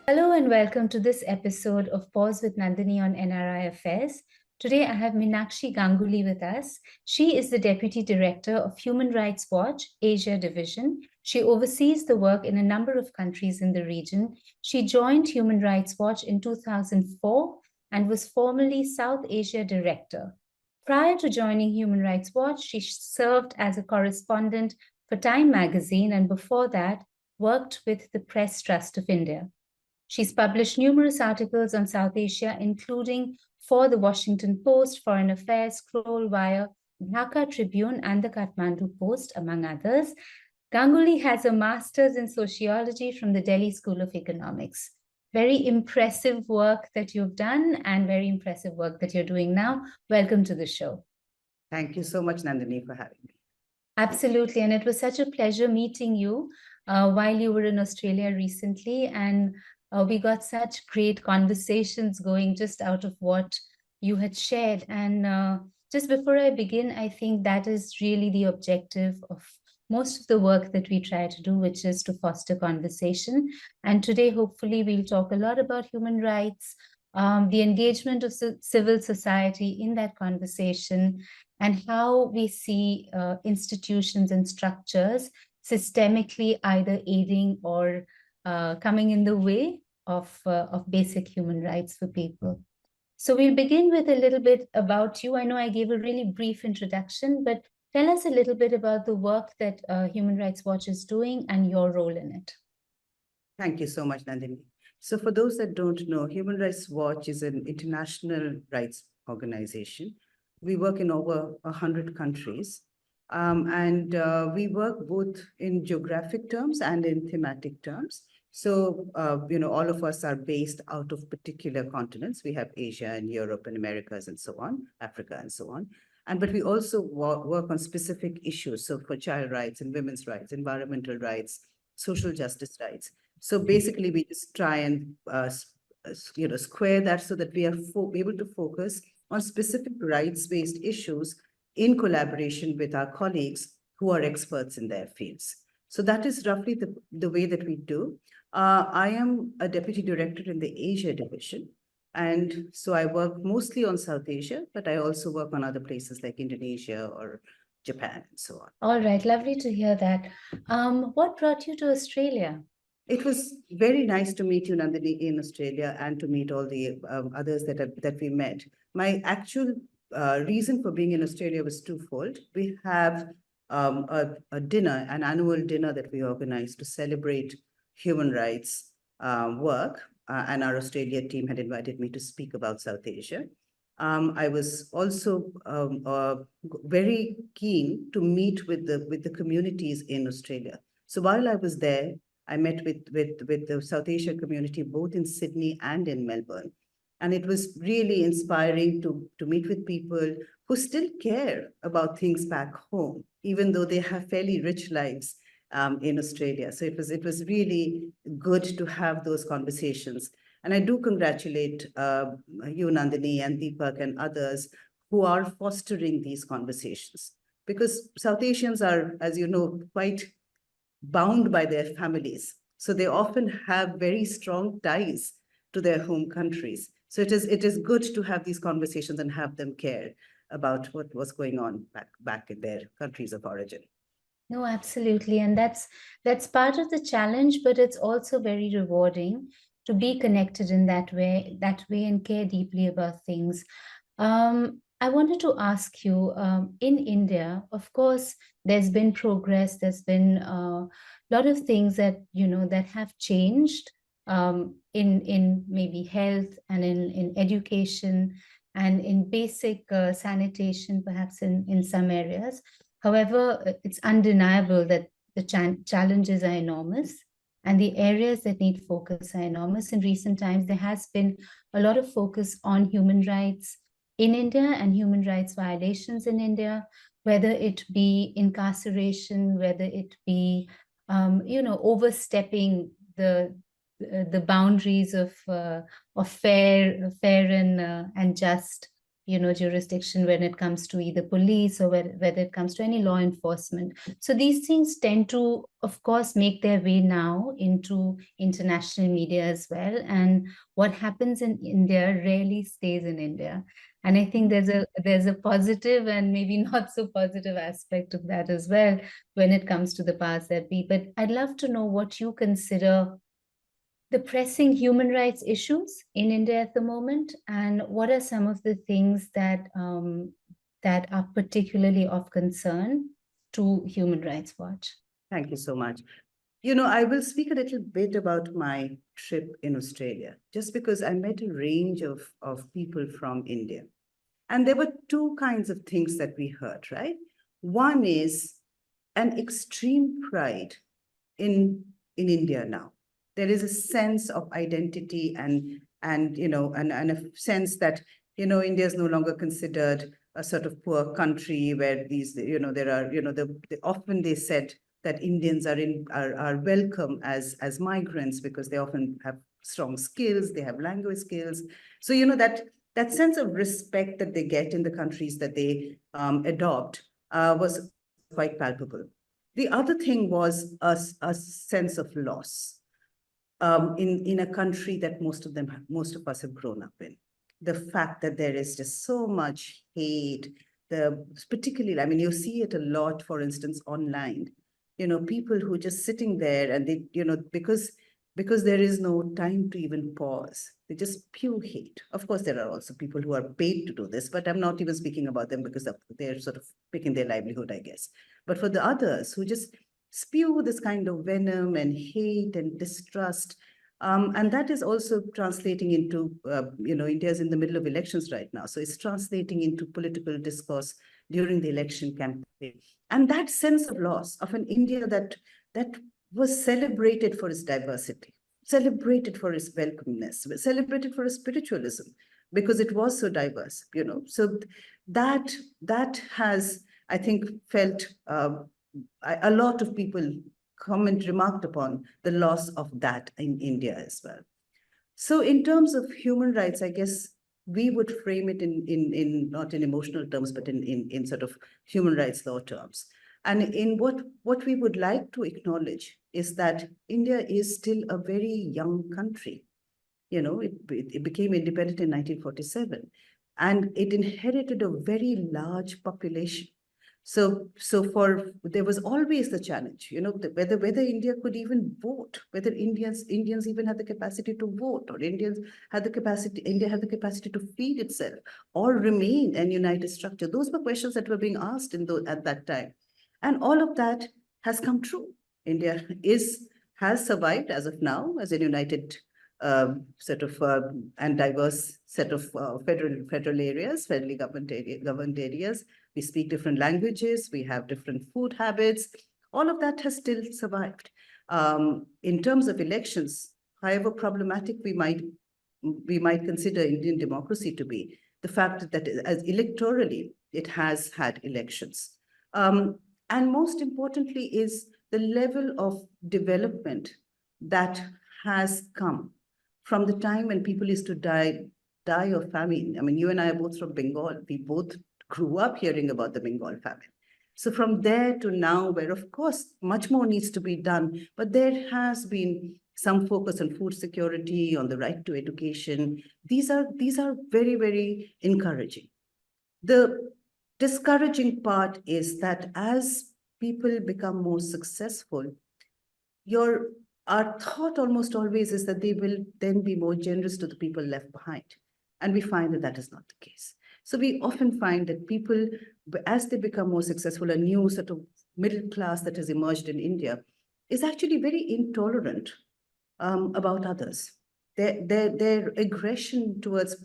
Hello and welcome to this episode of Pause with Nandini on NRI Affairs. Today I have Meenakshi Ganguly with us. She is the Deputy Director of Human Rights Watch, Asia Division. She oversees the work in a number of countries in the region. She joined Human Rights Watch in 2004 and was formerly South Asia Director. Prior to joining Human Rights Watch, she served as a correspondent for Time magazine and before that worked with the Press Trust of India. She's published numerous articles on South Asia, including for the Washington Post, Foreign Affairs, Scroll Wire, Dhaka Tribune, and the Kathmandu Post, among others. Ganguly has a master's in sociology from the Delhi School of Economics. Very impressive work that you've done and very impressive work that you're doing now. Welcome to the show. Thank you so much, Nandini, for having me. Absolutely. And it was such a pleasure meeting you while you were in Australia recently. And we got such great conversations going just out of what you had shared. And just before I begin, I think that is really the objective of most of the work that we try to do, which is to foster conversation. And today, hopefully, we'll talk a lot about human rights, the engagement of civil society in that conversation, and how we see institutions and structures systemically either aiding or coming in the way of basic human rights for people. So we'll begin with a little bit about you. I know I gave a really brief introduction, but tell us a little bit about the work that Human Rights Watch is doing and your role in it. Thank you so much, Nandini. So for those that don't know, Human Rights Watch is an international rights organization. We work in over 100 countries. We work both in geographic terms and in thematic terms. So, all of us are based out of particular continents. We have Asia and Europe and Americas and so on, Africa and so on. But we also work on specific issues. So for child rights and women's rights, environmental rights, social justice rights. So basically, we just try and square that so that we are able to focus on specific rights-based issues in collaboration with our colleagues who are experts in their fields. So that is roughly the way that we do. I am a deputy director in the Asia division. And so I work mostly on South Asia, but I also work on other places like Indonesia or Japan and so on. All right, lovely to hear that. What brought you to Australia? It was very nice to meet you, Nandini, in Australia and to meet all the others that we met. My actual reason for being in Australia was twofold. We have a dinner, an annual dinner that we organize to celebrate human rights work. And our Australia team had invited me to speak about South Asia. I was also very keen to meet with the communities in Australia. So while I was there, I met with the South Asia community, both in Sydney and in Melbourne. And it was really inspiring to meet with people who still care about things back home, even though they have fairly rich lives in Australia. So it was really good to have those conversations. And I do congratulate you, Nandini, and Deepak and others who are fostering these conversations. Because South Asians are, as you know, quite bound by their families. So they often have very strong ties to their home countries. So it is good to have these conversations and have them care about what was going on back in their countries of origin. No, absolutely. And that's part of the challenge, but it's also very rewarding to be connected in that way and care deeply about things. I wanted to ask you, in India, of course, there's been progress. There's been a lot of things that have changed in maybe health and in education and in basic sanitation, perhaps in some areas. However, it's undeniable that the challenges are enormous and the areas that need focus are enormous. In recent times, there has been a lot of focus on human rights in India and human rights violations in India, whether it be incarceration, whether it be, overstepping the boundaries of fair and just jurisdiction when it comes to either police or whether it comes to any law enforcement. So these things tend to, of course, make their way now into international media as well. And what happens in India rarely stays in India. And I think there's a positive and maybe not so positive aspect of that as well when it comes to the powers that be. But I'd love to know what you consider the pressing human rights issues in India at the moment, and what are some of the things that that are particularly of concern to Human Rights Watch? Thank you so much. I will speak a little bit about my trip in Australia, just because I met a range of people from India. And there were two kinds of things that we heard, right? One is an extreme pride in India now. There is a sense of identity and a sense that India is no longer considered a sort of poor country where there are often they said that Indians are welcome as migrants because they often have strong skills, they have language skills. So that sense of respect that they get in the countries that they adopt was quite palpable. The other thing was a sense of loss in a country that most of us have grown up in. The fact that there is just so much hate, particularly, I mean, you see it a lot, for instance, online. People who are just sitting there and they, because there is no time to even pause. They just spew hate. Of course, there are also people who are paid to do this, but I'm not even speaking about them because they're sort of picking their livelihood, I guess. But for the others who just spew this kind of venom and hate and distrust, and that is also translating into, India's in the middle of elections right now. So it's translating into political discourse during the election campaign. And that sense of loss of an India that was celebrated for its diversity, celebrated for its welcomeness, celebrated for its spiritualism, because it was so diverse, So that has, I think, felt a lot of people remarked upon the loss of that in India as well. So in terms of human rights, I guess we would frame it in not in emotional terms, but in sort of human rights law terms. And in what we would like to acknowledge is that India is still a very young country. It became independent in 1947, and it inherited a very large population. So there was always the challenge, whether India could even vote, whether Indians even had the capacity to vote, or India had the capacity to feed itself or remain a united structure. Those were questions that were being asked at that time. And all of that has come true. India has survived as of now as a united set of and diverse set of federal areas, federally governed areas. We speak different languages. We have different food habits. All of that has still survived. In terms of elections, however problematic we might consider Indian democracy to be, the fact that as electorally it has had elections. And most importantly is the level of development that has come from the time when people used to die of famine. I mean, you and I are both from Bengal. We both grew up hearing about the Bengal famine. So from there to now, where of course much more needs to be done, but there has been some focus on food security, on the right to education. These are very, very encouraging. The discouraging part is that as people become more successful, our thought almost always is that they will then be more generous to the people left behind. And we find that is not the case. So we often find that people, as they become more successful, a new sort of middle class that has emerged in India is actually very intolerant about others. Their aggression towards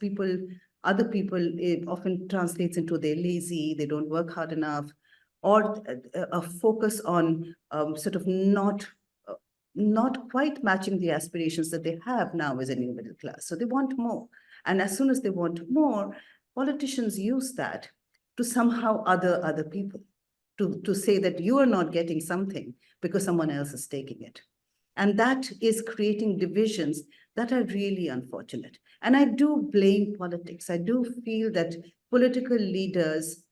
other people, it often translates into they're lazy, they don't work hard enough, or a focus on sort of not quite matching the aspirations that they have now as a new middle class. So they want more. And as soon as they want more, politicians use that to somehow other people, to say that you are not getting something because someone else is taking it. And that is creating divisions that are really unfortunate. And I do blame politics. I do feel that political leaders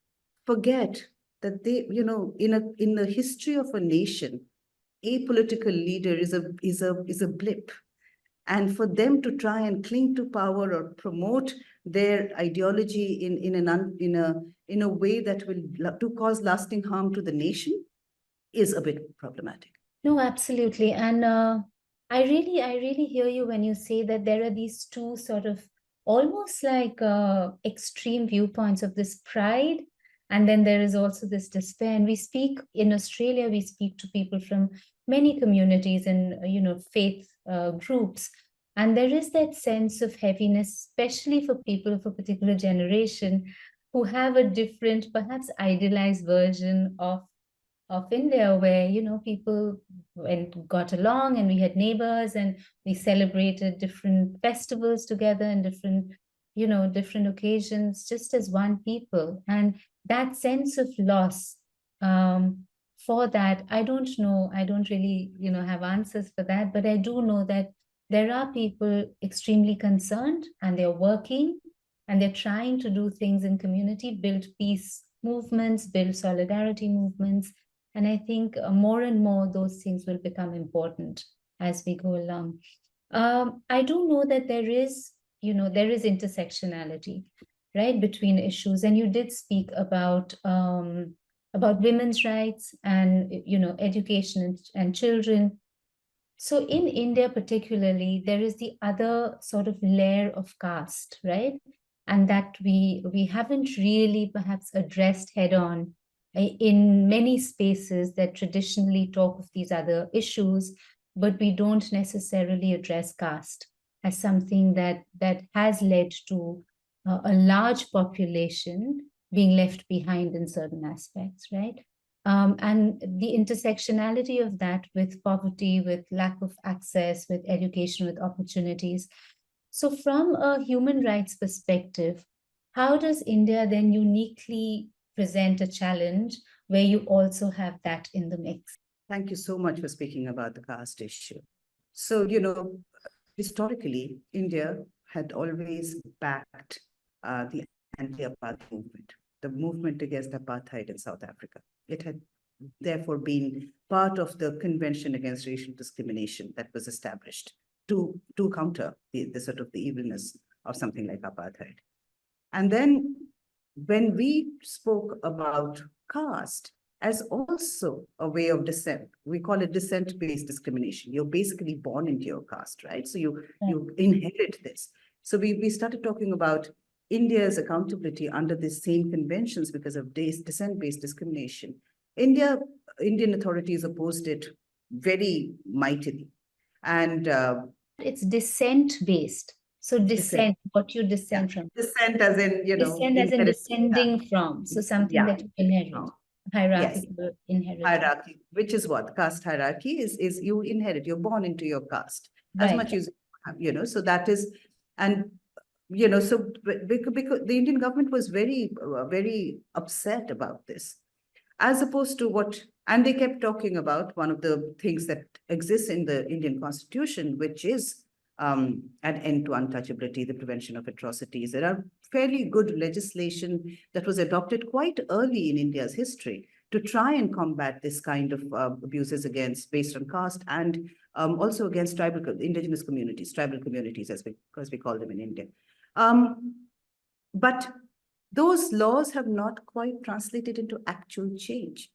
forget that they, in the history of a nation, a political leader is a blip. And for them to try and cling to power or promote their ideology in a way that will to cause lasting harm to the nation is a bit problematic. No, absolutely. And I really hear you when you say that there are these two sort of almost like extreme viewpoints of this pride. And then there is also this despair. And we speak in Australia, we speak to people from many communities and, faith groups. And there is that sense of heaviness, especially for people of a particular generation who have a different, perhaps idealized version of India, where people went got along and we had neighbors and we celebrated different festivals together and different occasions just as one people. And that sense of loss, for that, I don't know, I don't really have answers for that, but I do know that there are people extremely concerned and they're working and they're trying to do things in community, build peace movements, build solidarity movements. And I think more and more those things will become important as we go along. I do know that there is intersectionality, right, between issues. And you did speak about women's rights and, education and children. So in India particularly, there is the other sort of layer of caste, right? And that we haven't really perhaps addressed head on in many spaces that traditionally talk of these other issues, but we don't necessarily address caste as something that has led to a large population being left behind in certain aspects, right? And the intersectionality of that with poverty, with lack of access, with education, with opportunities. So from a human rights perspective, how does India then uniquely present a challenge where you also have that in the mix? Thank you so much for speaking about the caste issue. So, historically, India had always backed the anti-apartheid movement, the movement against apartheid in South Africa. It had therefore been part of the Convention Against Racial Discrimination that was established to counter the sort of the evilness of something like apartheid. And then when we spoke about caste as also a way of dissent, we call it dissent-based discrimination. You're basically born into your caste, right? So you inherit this. So we started talking about India's accountability under the same conventions because of dissent-based discrimination. Indian authorities opposed it very mightily. And it's dissent-based. So dissent, what you dissent from. Dissent as in, Dissent as in descending from. So something that you inherit. Hierarchical inheritance. Hierarchy, which is what? Caste hierarchy is you inherit, you're born into your caste. As much as you have, so that is, and so because the Indian government was very, very upset about this, as opposed to and they kept talking about one of the things that exists in the Indian Constitution, which is an end to untouchability, the prevention of atrocities. There are fairly good legislation that was adopted quite early in India's history to try and combat this kind of abuses based on caste and also against indigenous communities, tribal communities, as we call them in India. But those laws have not quite translated into actual change,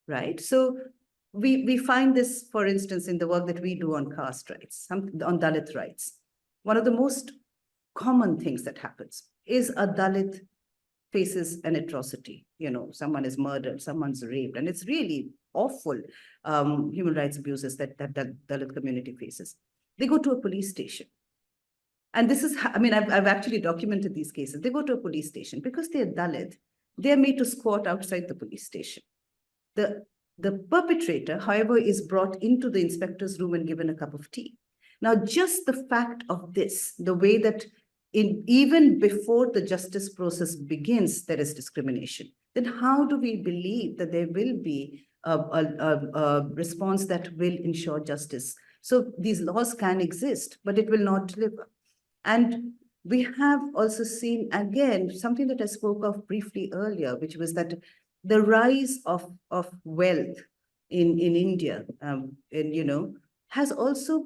right? So we find this, for instance, in the work that we do on caste rights, on Dalit rights. One of the most common things that happens is a Dalit faces an atrocity. Someone is murdered, someone's raped, and it's really awful human rights abuses that Dalit community faces. They go to a police station. And this is, I've actually documented these cases. They go to a police station because they're Dalit. They're made to squat outside the police station. The perpetrator, however, is brought into the inspector's room and given a cup of tea. Now, just the fact of this, the way that even before the justice process begins, there is discrimination, then how do we believe that there will be a response that will ensure justice So these laws can exist, but it will not deliver. And we have also seen, again, something that I spoke of briefly earlier, which was that the rise of wealth in India, has also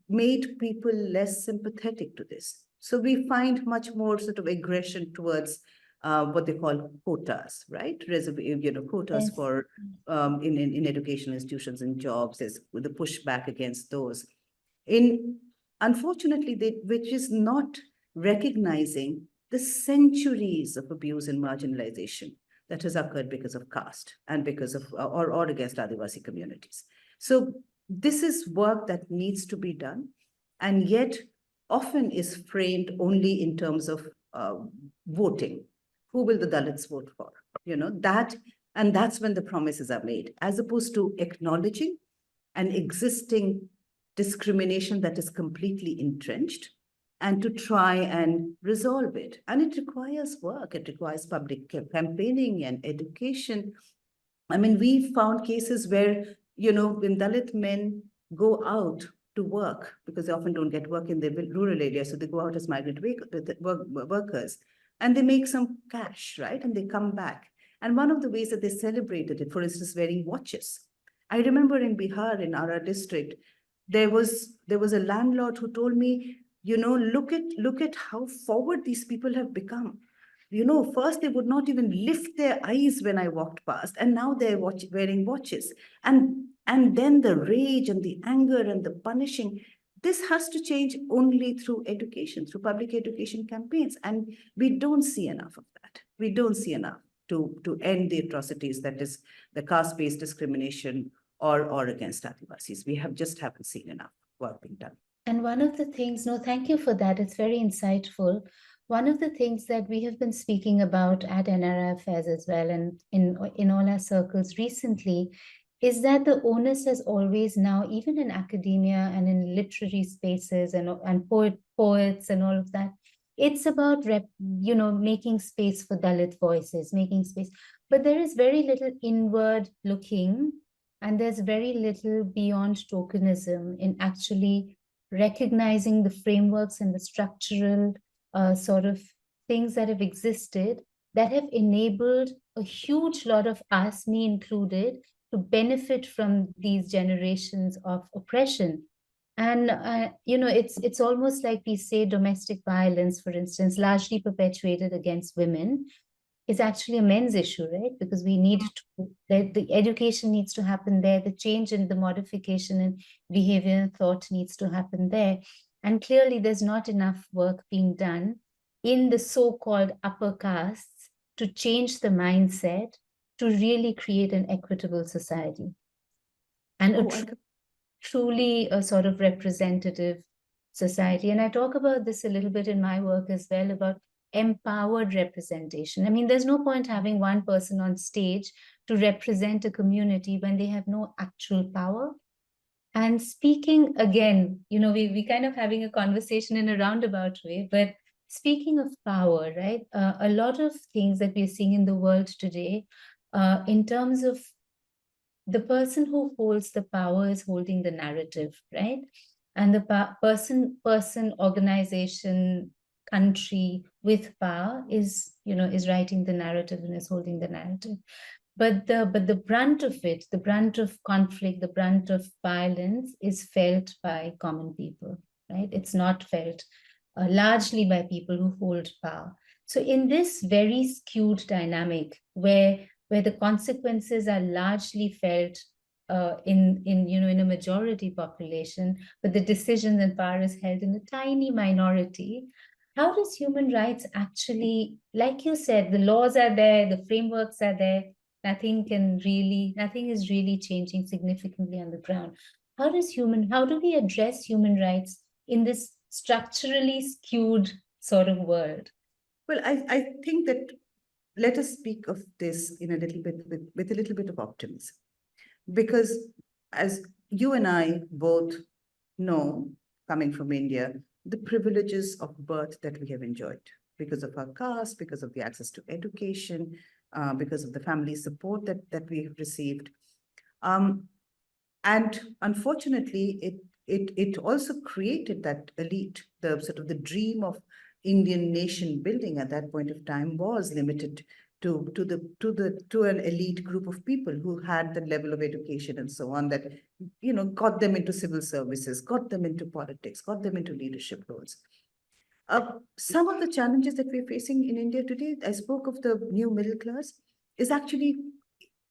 made people less sympathetic to this. So we find much more sort of aggression towards what they call quotas, right? Quotas Yes. for in educational institutions and jobs. There's the pushback against those. Unfortunately, which is not recognizing the centuries of abuse and marginalization that has occurred because of caste and because of or against Adivasi communities. So this is work that needs to be done, and yet often is framed only in terms of voting. Who will the Dalits vote for? And that's when the promises are made, as opposed to acknowledging an existing discrimination that is completely entrenched and to try and resolve it. And it requires work, it requires public campaigning and education. I mean, we found cases where, when Dalit men go out to work, because they often don't get work in the rural areas, so they go out as migrant workers, and they make some cash, right? And they come back. And one of the ways that they celebrated it, for instance, wearing watches. I remember in Bihar, in our district, there was a landlord who told me, look at how forward these people have become. First they would not even lift their eyes when I walked past, and now they're wearing watches. And then the rage and the anger and the punishing, this has to change only through education, through public education campaigns. And we don't see enough of that. We don't see enough to end the atrocities, that is the caste-based discrimination or against Adivasis. We haven't seen enough work being done. And one of the things, no, thank you for that. It's very insightful. One of the things that we have been speaking about at NRI Affairs as well, and in all our circles recently, is that the onus has always now, even in academia and in literary spaces and poets and all of that, it's about making space for Dalit voices, making space. But there is very little inward looking, and there's very little beyond tokenism in actually recognizing the frameworks and the structural sort of things that have existed that have enabled a huge lot of us, me included, to benefit from these generations of oppression. And it's almost like we say domestic violence, for instance, largely perpetuated against women, is actually a men's issue, right? Because we need to, the education needs to happen there, the change in the modification in behavior and thought needs to happen there. And clearly there's not enough work being done in the so-called upper castes to change the mindset to really create an equitable society and truly a sort of representative society. And I talk about this a little bit in my work as well, about empowered representation. I mean, there's no point having one person on stage to represent a community when they have no actual power. And speaking again, we kind of having a conversation in a roundabout way, but speaking of power, right? A lot of things that we're seeing in the world today, in terms of the person who holds the power is holding the narrative, right? And the person, organization, country with power is writing the narrative and is holding the narrative. But the brunt of it, the brunt of conflict, the brunt of violence is felt by common people, right? It's not felt largely by people who hold power. So in this very skewed dynamic where the consequences are largely felt in a majority population, but the decisions and power is held in a tiny minority. How does human rights actually, like you said, the laws are there, the frameworks are there, nothing is really changing significantly on the ground. How do we address human rights in this structurally skewed sort of world? Well, I think that let us speak of this in a little bit with a little bit of optimism, because as you and I both know, coming from India, the privileges of birth that we have enjoyed because of our caste, because of the access to education, because of the family support that we have received. And unfortunately, it also created that elite, the sort of the dream of Indian nation building at that point of time was limited to an elite group of people who had the level of education and so on that, got them into civil services, got them into politics, got them into leadership roles. Some of the challenges that we're facing in India today, I spoke of the new middle class, is actually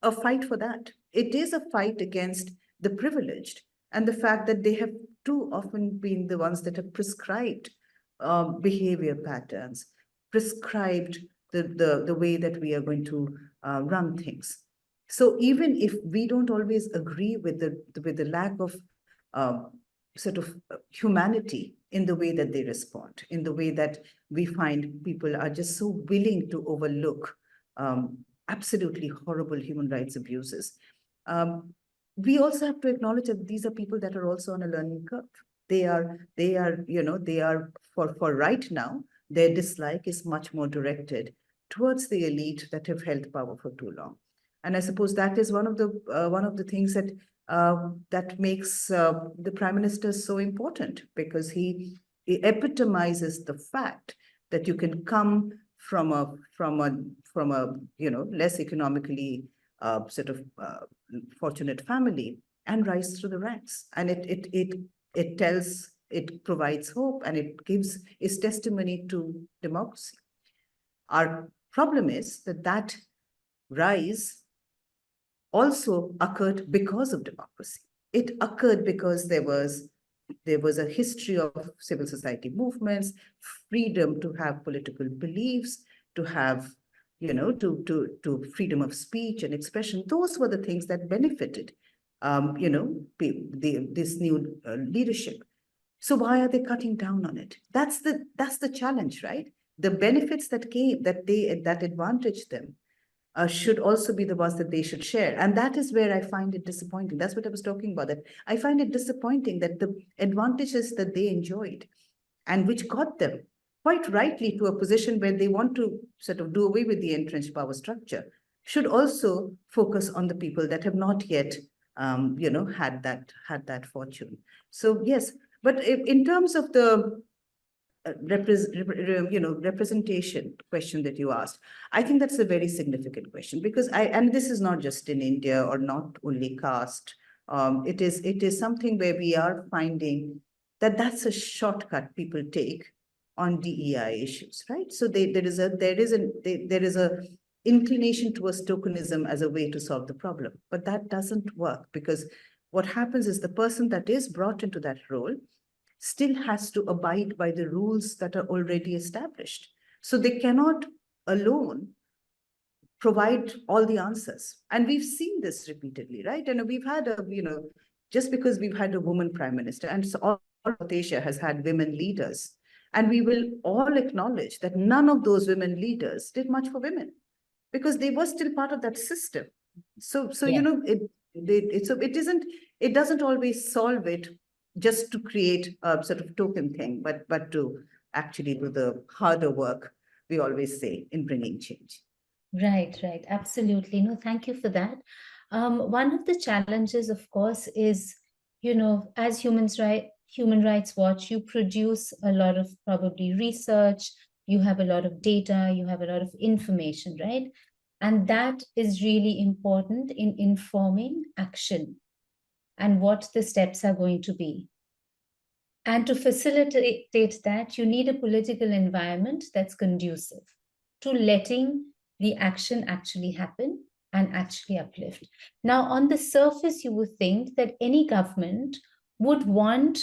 a fight for that. It is a fight against the privileged and the fact that they have too often been the ones that have prescribed behavior patterns, prescribed the way that we are going to run things. So even if we don't always agree with the lack of sort of humanity in the way that they respond, in the way that we find people are just so willing to overlook absolutely horrible human rights abuses. We also have to acknowledge that these are people that are also on a learning curve. They are for right now, their dislike is much more directed towards the elite that have held power for too long. And I suppose that is one of the things that that makes the Prime Minister so important, because he epitomizes the fact that you can come from a less economically sort of fortunate family and rise through the ranks, and it provides hope, and it is testimony to democracy. Our problem is that rise also occurred because of democracy. It occurred because there was a history of civil society movements, freedom to have political beliefs, to have, to freedom of speech and expression. Those were the things that benefited, this new leadership. So why are they cutting down on it? That's the challenge, right? The benefits that advantage them should also be the ones that they should share. And that is where I find it disappointing. That's what I was talking about, that I find it disappointing that the advantages that they enjoyed and which got them quite rightly to a position where they want to sort of do away with the entrenched power structure should also focus on the people that have not yet, had that fortune. So yes, but in terms of the representation question that you asked, I think that's a very significant question, because and this is not just in India or not only caste. It is something where we are finding that that's a shortcut people take on DEI issues, right? So there is a inclination towards tokenism as a way to solve the problem, but that doesn't work, because what happens is the person that is brought into that role still has to abide by the rules that are already established. So they cannot alone provide all the answers. And we've seen this repeatedly, right? And we've had just because we've had a woman prime minister, and so all of Asia has had women leaders. And we will all acknowledge that none of those women leaders did much for women, because they were still part of that system. So yeah. It doesn't always solve it just to create a sort of token thing, but to actually do the harder work, we always say, in bringing change. Right. Absolutely. No, thank you for that. One of the challenges, of course, is, as Human Rights Watch, you produce a lot of probably research, you have a lot of data, you have a lot of information, right? And that is really important in informing action and what the steps are going to be. And to facilitate that, you need a political environment that's conducive to letting the action actually happen and actually uplift. Now, on the surface, you would think that any government would want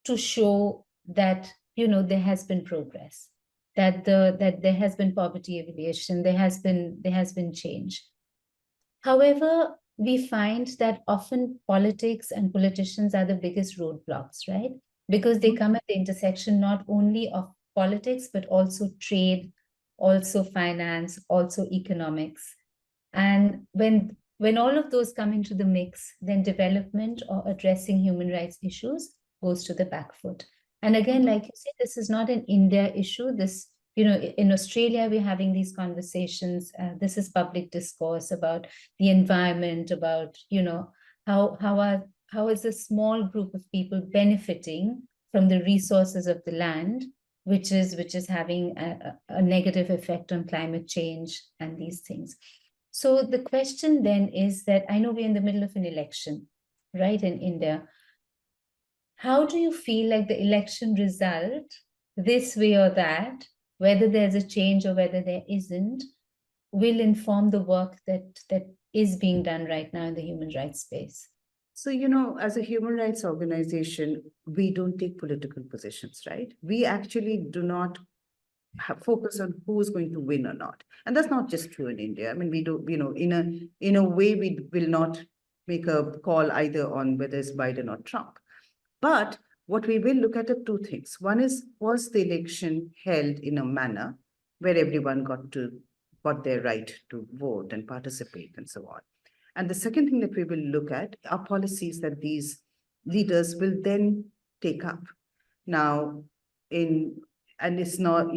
to show that, there has been progress, that there has been poverty alleviation, there has been change. However, we find that often politics and politicians are the biggest roadblocks, right? Because they come at the intersection not only of politics, but also trade, also finance, also economics. And when all of those come into the mix, then development or addressing human rights issues goes to the back foot. And again, like you said, this is not an India issue. This, in Australia, we're having these conversations. This is public discourse about the environment, about, How is a small group of people benefiting from the resources of the land, which is having a negative effect on climate change and these things. So the question then is that I know we're in the middle of an election, right, in India. How do you feel like the election result, this way or that, whether there's a change or whether there isn't, will inform the work that is being done right now in the human rights space? So, as a human rights organization, we don't take political positions, right? We actually do not focus on who's going to win or not. And that's not just true in India. I mean, we do, in a way, we will not make a call either on whether it's Biden or Trump. But what we will look at are two things. One is, was the election held in a manner where everyone got their right to vote and participate and so on? And the second thing that we will look at are policies that these leaders will then take up. Now, and it's not,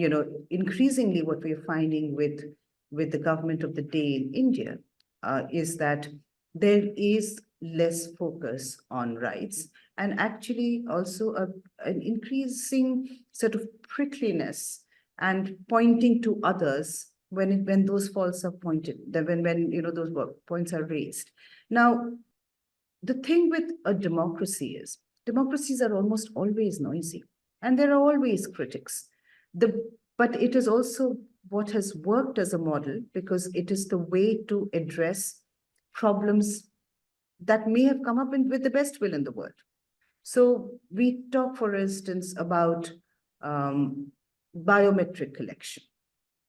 increasingly what we're finding with the government of the day in India is that there is less focus on rights and actually also an increasing sort of prickliness and pointing to others when those faults are pointed, when those points are raised. Now, the thing with a democracy is democracies are almost always noisy and there are always critics. But it is also what has worked as a model because it is the way to address problems that may have come up with the best will in the world. So we talk, for instance, about biometric collection.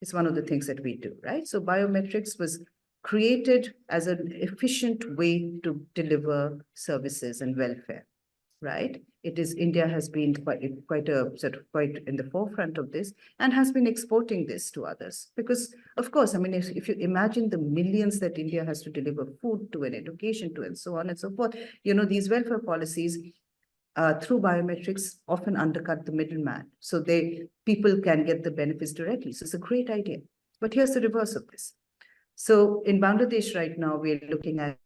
It's one of the things that we do, right? So biometrics was created as an efficient way to deliver services and welfare, right? India has been quite in the forefront of this and has been exporting this to others. Because, of course, I mean, if you imagine the millions that India has to deliver food to and education to and so on and so forth, these welfare policies through biometrics often undercut the middleman. So people can get the benefits directly. So it's a great idea. But here's the reverse of this. So in Bangladesh right now, we're looking at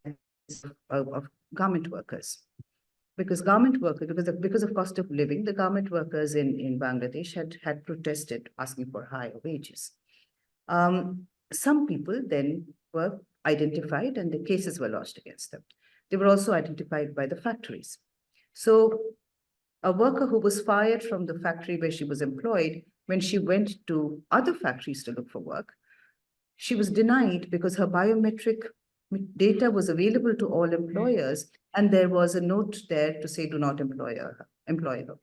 of garment workers. Because of cost of living, the garment workers in Bangladesh had protested, asking for higher wages. Some people then were identified and the cases were lodged against them. They were also identified by the factories. So a worker who was fired from the factory where she was employed, when she went to other factories to look for work, she was denied because her biometric data was available to all employers, and there was a note there to say, do not employ her.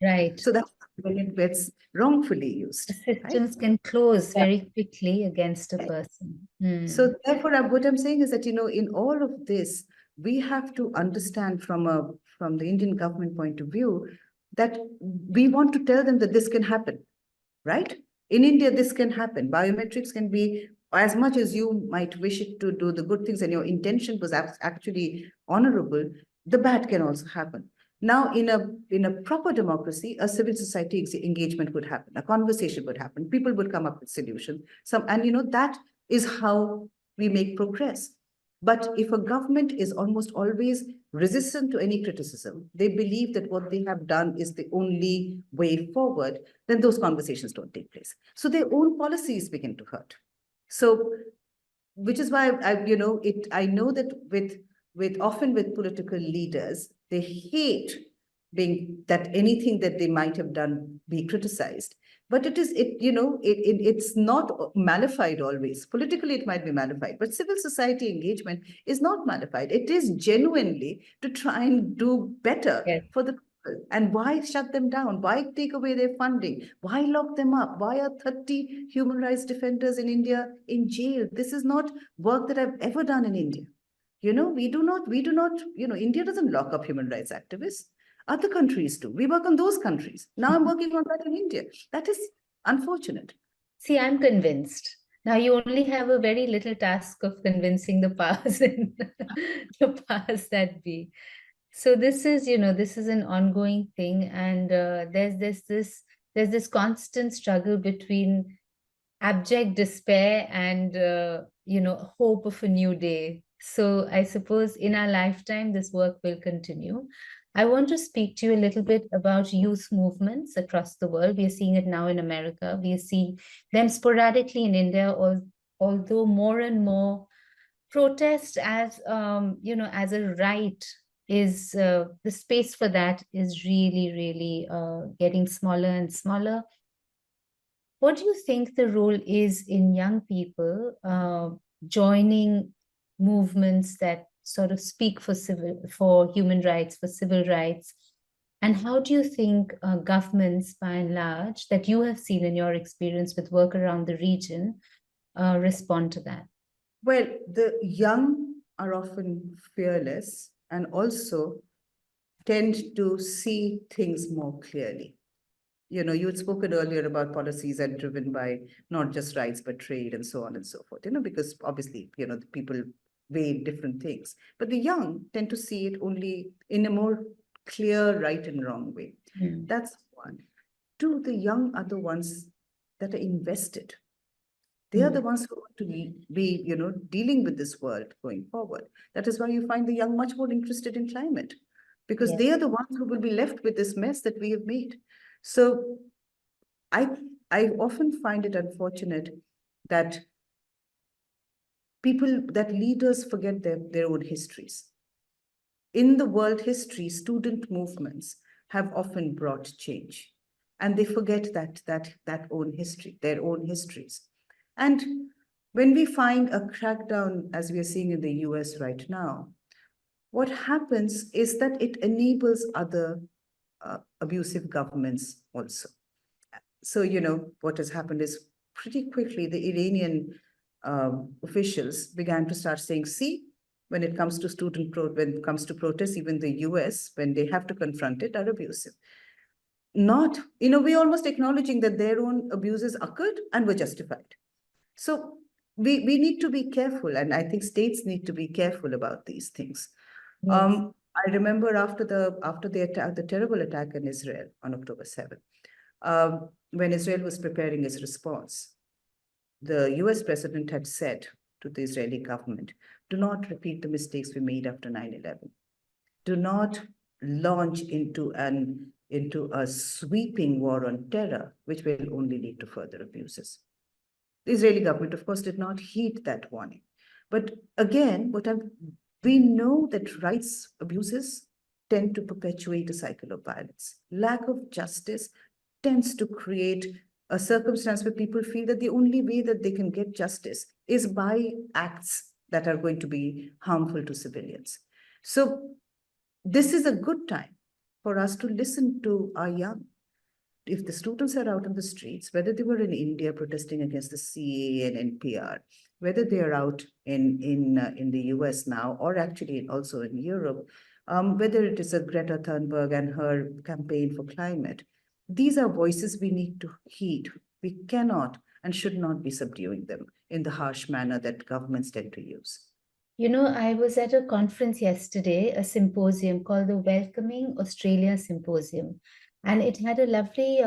Right. So that's when it gets wrongfully used. Systems can close very quickly against a person. So therefore, what I'm saying is that, in all of this, we have to understand from the Indian government point of view that we want to tell them that this can happen, right? In India, this can happen. Biometrics can be, as much as you might wish it to do the good things and your intention was actually honorable, the bad can also happen. Now, in a proper democracy, a civil society engagement would happen, a conversation would happen, people would come up with solutions. That is how we make progress. But if a government is almost always resistant to any criticism, they believe that what they have done is the only way forward, then those conversations don't take place. So their own policies begin to hurt. So, which is why I know that often with political leaders, they hate that anything that they might have done be criticized. But it's not malified always. Politically, it might be malified, but civil society engagement is not malified. It is genuinely to try and do better for the people. And why shut them down? Why take away their funding? Why lock them up? Why are 30 human rights defenders in India in jail? This is not work that I've ever done in India. We do not, India doesn't lock up human rights activists. Other countries do. We work on those countries. Now I'm working on that in India. That is unfortunate. See, I'm convinced. Now you only have a very little task of convincing the powers and the powers that be. So this is an ongoing thing, and there's this constant struggle between abject despair and hope of a new day. So I suppose in our lifetime, this work will continue. I want to speak to you a little bit about youth movements across the world. We are seeing it now in America. We see them sporadically in India, although more and more protest as as a right is the space for that is really getting smaller and smaller. What do you think the role is in young people joining movements that sort of speak for human rights, for civil rights? And how do you think governments, by and large, that you have seen in your experience with work around the region, respond to that? Well, the young are often fearless and also tend to see things more clearly. You had spoken earlier about policies are driven by not just rights, but trade and so on and so forth, because obviously, the people weigh different things. But the young tend to see it only in a more clear right and wrong way. Mm. That's one. Two, the young are the ones that are invested. They are the ones who want to be, dealing with this world going forward. That is why you find the young much more interested in climate, because Yes. they are the ones who will be left with this mess that we have made. So I I often find it unfortunate that leaders forget their own histories. In the world history, student movements have often brought change, and they forget that own history, their own histories. And when we find a crackdown, as we are seeing in the US right now, what happens is that it enables other abusive governments also. So, what has happened is pretty quickly the Iranian officials began to start saying, see, when it comes to when it comes to protests, even the US, when they have to confront it, are abusive. Not, we're almost acknowledging that their own abuses occurred and were justified. So we need to be careful, and I think states need to be careful about these things. Yes. I remember after the terrible attack in Israel on October 7th, when Israel was preparing its response, the US president had said to the Israeli government, do not repeat the mistakes we made after 9/11. Do not launch into a sweeping war on terror, which will only lead to further abuses. The Israeli government, of course, did not heed that warning. But again, we know that rights abuses tend to perpetuate a cycle of violence. Lack of justice tends to create a circumstance where people feel that the only way that they can get justice is by acts that are going to be harmful to civilians. So this is a good time for us to listen to our young. If the students are out on the streets, whether they were in India protesting against the CAA and NPR, whether they are out in the US now, or actually also in Europe, whether it is a Greta Thunberg and her campaign for climate, these are voices we need to heed. We cannot and should not be subduing them in the harsh manner that governments tend to use. I was at a conference yesterday, a symposium called the Welcoming Australia Symposium, and it had a lovely,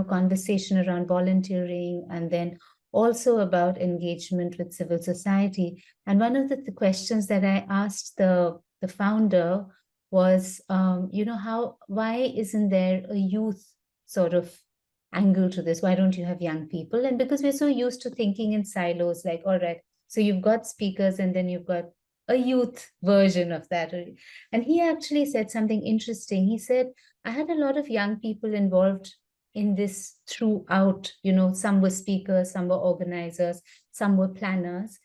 conversation around volunteering and then also about engagement with civil society. And one of the questions that I asked the founder was, why isn't there a youth sort of angle to this? Why don't you have young people? And because we're so used to thinking in silos, like, all right, so you've got speakers and then you've got a youth version of that. And he actually said something interesting. He said, I had a lot of young people involved in this throughout, some were speakers, some were organizers, some were planners.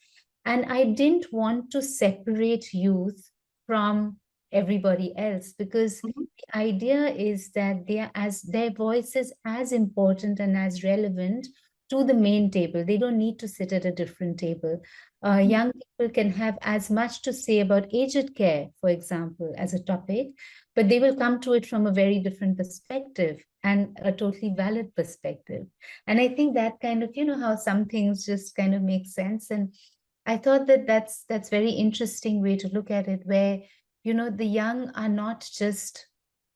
And I didn't want to separate youth from everybody else because the idea is that their voice is as important and as relevant to the main table. They don't need to sit at a different table. Young people can have as much to say about aged care, for example, as a topic, but they will come to it from a very different perspective and a totally valid perspective. And I think that kind of, how some things just kind of make sense. And I thought that that's very interesting way to look at it, where, the young are not just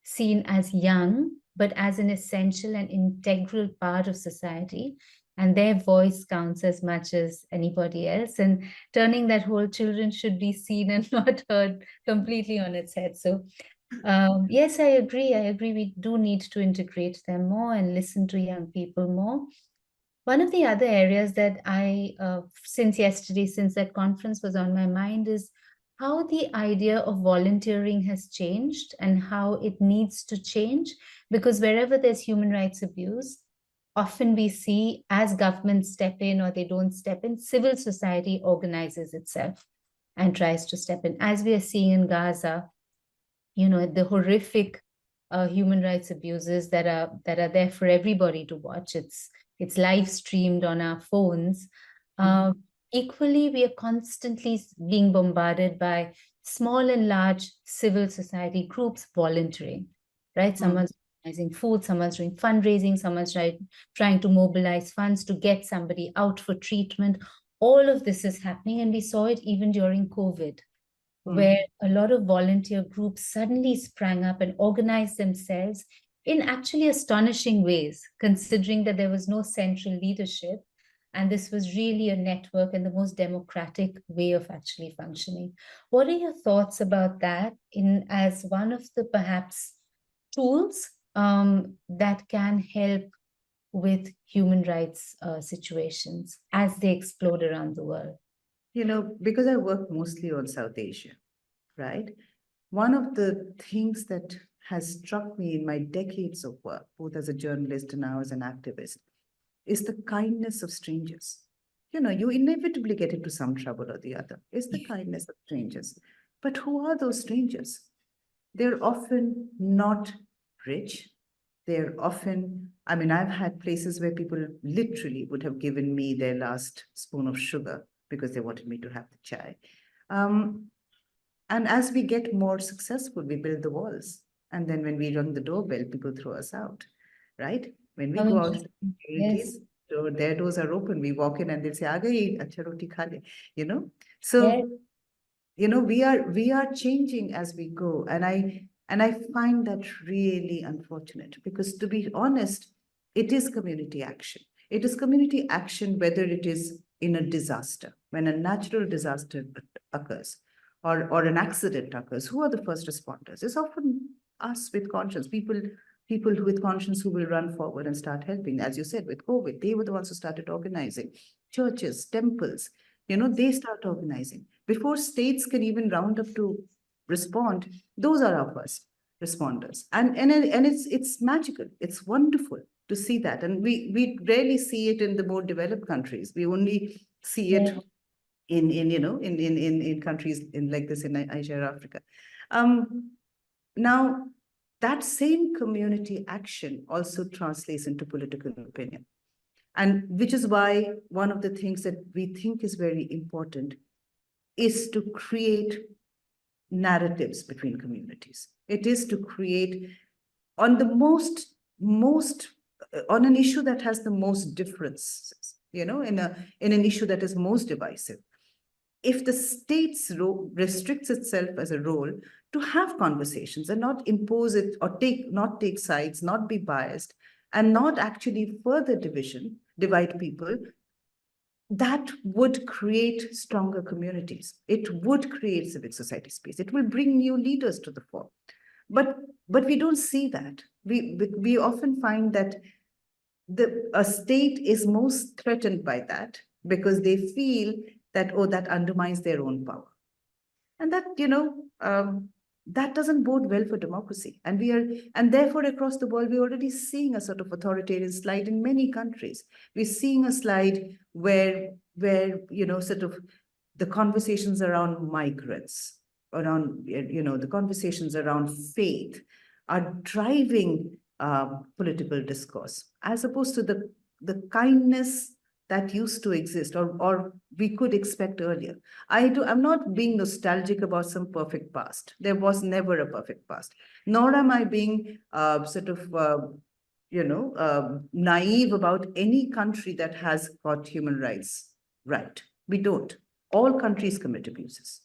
seen as young, but as an essential and integral part of society. and their voice counts as much as anybody else, and turning that whole children should be seen and not heard completely on its head. So yes, I agree. We do need to integrate them more and listen to young people more. One of the other areas that since yesterday, since that conference was on my mind, is how the idea of volunteering has changed and how it needs to change. Because wherever there's human rights abuse, often we see as governments step in or they don't step in, civil society organizes itself and tries to step in. As we are seeing in Gaza, the horrific human rights abuses that are there for everybody to watch. It's live streamed on our phones. Equally, we are constantly being bombarded by small and large civil society groups volunteering, right? Someone's organizing food, someone's doing fundraising, someone's trying to mobilize funds to get somebody out for treatment. All of this is happening, and we saw it even during COVID, where a lot of volunteer groups suddenly sprang up and organized themselves in actually astonishing ways, considering that there was no central leadership. And this was really a network and the most democratic way of actually functioning. What are your thoughts about that as one of the perhaps tools that can help with human rights situations as they explode around the world? Because I work mostly on South Asia, right? One of the things that has struck me in my decades of work, both as a journalist and now as an activist, is the kindness of strangers. You inevitably get into some trouble or the other. It's the kindness of strangers. But who are those strangers? They're often not rich. They're often, I've had places where people literally would have given me their last spoon of sugar because they wanted me to have the chai. And as we get more successful, we build the walls. And then when we ring the doorbell, people throw us out, right? When we go out, yes. their doors are open. We walk in and they say, "Aa gayi, acha roti kha le," So, we are changing as we go. And I find that really unfortunate because, to be honest, it is community action. It is community action, whether it is in a disaster, when a natural disaster occurs, or an accident occurs. Who are the first responders? It's often us with conscience, people with conscience who will run forward and start helping. As you said, with COVID, they were the ones who started organizing. Churches, temples, they start organizing. Before states can even round up to respond, those are our first responders. And it's magical. It's wonderful to see that. And we rarely see it in the more developed countries. We only see it in countries like this in Asia or Africa. Now, that same community action also translates into political opinion. And which is why one of the things that we think is very important is to create narratives between communities. It is to create on the on an issue that has the most differences, in an issue that is most divisive. If the state's role restricts itself as a role to have conversations and not impose it or not take sides, not be biased, and not actually further divide people, that would create stronger communities. It would create civic society space. It will bring new leaders to the fore. But we don't see that. We often find that a state is most threatened by that because they feel that, that undermines their own power. And that, that doesn't bode well for democracy. And therefore, across the world, we're already seeing a sort of authoritarian slide in many countries. We're seeing a slide where sort of the conversations around migrants, around, the conversations around faith are driving political discourse, as opposed to the kindness that used to exist or we could expect earlier. I'm not being nostalgic about some perfect past. There was never a perfect past, nor am I being naive about any country that has got human rights right. We don't. All countries commit abuses.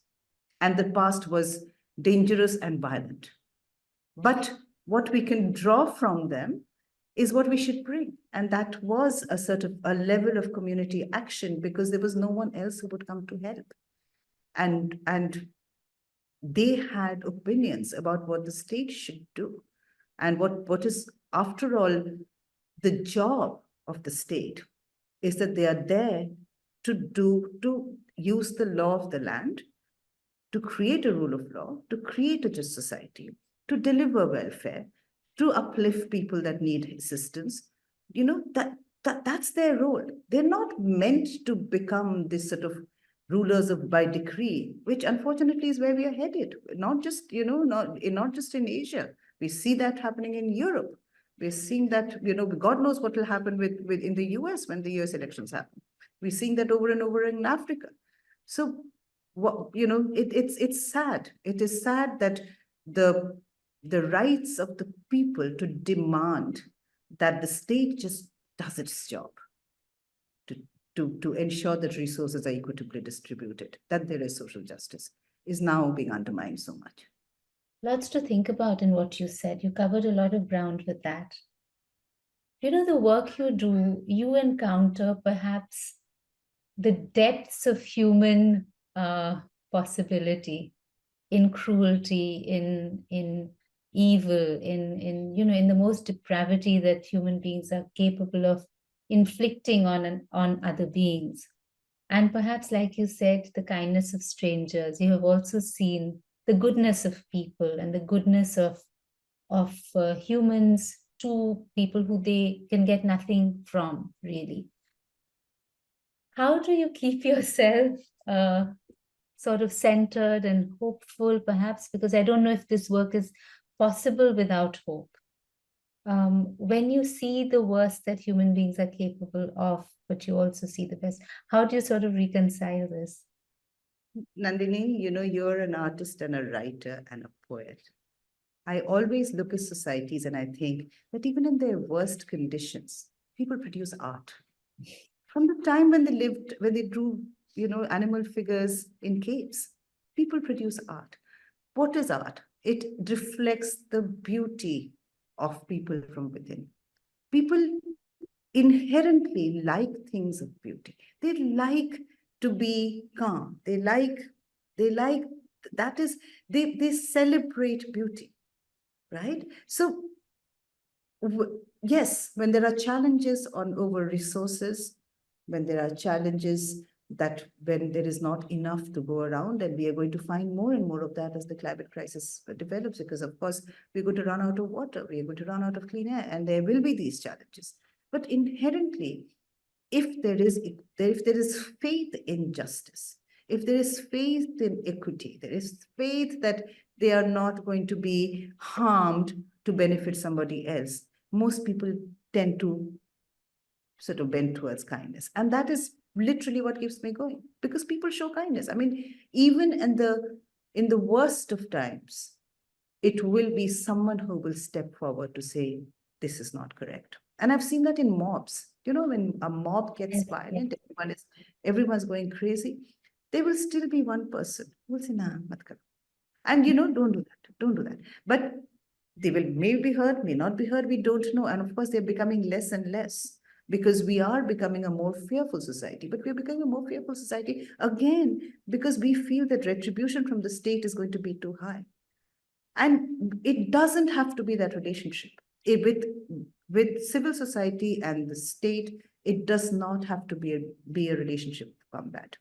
And the past was dangerous and violent. But what we can draw from them is what we should bring. And that was a sort of a level of community action because there was no one else who would come to help. And they had opinions about what the state should do and what is, after all, the job of the state is that they are there to use the law of the land, to create a rule of law, to create a just society, to deliver welfare, to uplift people that need assistance. That's their role. They're not meant to become this sort of rulers of by decree, which unfortunately is where we are headed. Not just, not just in Asia. We see that happening in Europe. We're seeing that, God knows what will happen with in the US when the US elections happen. We're seeing that over and over in Africa. So it's sad. It is sad that the rights of the people to demand that the state just does its job to ensure that resources are equitably distributed, that there is social justice, is now being undermined so much. Lots to think about in what you said. You covered a lot of ground with that. The work you do, you encounter perhaps the depths of human possibility in cruelty, in evil, in the most depravity that human beings are capable of inflicting on other beings. And perhaps, like you said, the kindness of strangers. You have also seen the goodness of people and the goodness of humans to people who they can get nothing from, really. How do you keep yourself sort of centered and hopeful, perhaps? Because I don't know if this work is possible without hope. When you see the worst that human beings are capable of, but you also see the best, how do you sort of reconcile this? Nandini, you're an artist and a writer and a poet. I always look at societies and I think that even in their worst conditions, people produce art. From the time when they drew, animal figures in caves, people produce art. What is art? It reflects the beauty of people from within. People inherently like things of beauty. They like to be calm. They celebrate beauty, right? So yes, when there are challenges over resources, when there are challenges that when there is not enough to go around, and we are going to find more and more of that as the climate crisis develops, because of course we're going to run out of water, we're going to run out of clean air, and there will be these challenges. But inherently, if there is faith in justice, if there is faith in equity, there is faith that they are not going to be harmed to benefit somebody else, most people tend to sort of bend towards kindness. And that is literally what keeps me going, because people show kindness. I mean, even in the worst of times, it will be someone who will step forward to say, this is not correct. And I've seen that in mobs. When a mob gets violent, everyone's going crazy, there will still be one person who will say, nah, mat karo. And don't do that. Don't do that. But they will maybe be heard, may not be heard, we don't know. And of course, they're becoming less and less, because we are becoming a more fearful society. But we're becoming a more fearful society again, because we feel that retribution from the state is going to be too high. And it doesn't have to be that relationship. With civil society and the state, it does not have to be a relationship of combat.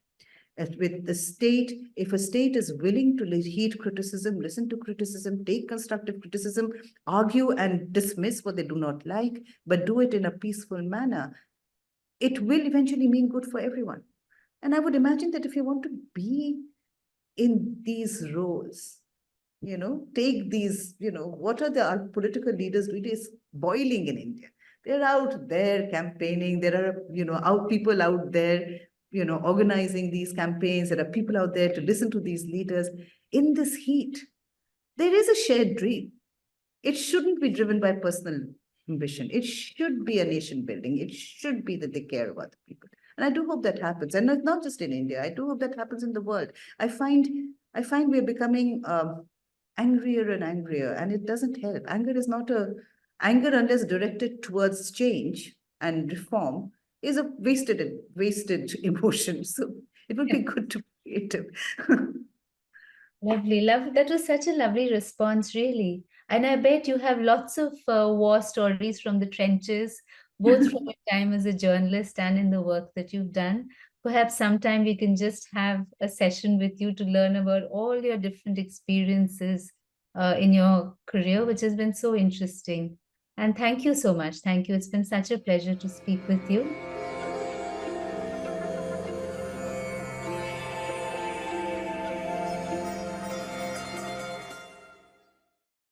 As with the state, if a state is willing to heed criticism, listen to criticism, take constructive criticism, argue and dismiss what they do not like, but do it in a peaceful manner, it will eventually mean good for everyone. And I would imagine that if you want to be in these roles, take these, what are our political leaders really is boiling in India? They're out there campaigning. There are, people out there, organizing these campaigns. There are people out there to listen to these leaders. In this heat, there is a shared dream. It shouldn't be driven by personal ambition. It should be a nation building. It should be that they care about the people. And I do hope that happens. And not just in India. I do hope that happens in the world. I find we're becoming angrier and angrier, and it doesn't help. Anger is not Anger, unless directed towards change and reform, is a wasted emotion. So it would be good to be creative. Lovely, love. That was such a lovely response, really. And I bet you have lots of war stories from the trenches, both from your time as a journalist and in the work that you've done. Perhaps sometime we can just have a session with you to learn about all your different experiences in your career, which has been so interesting. And thank you so much. Thank you. It's been such a pleasure to speak with you.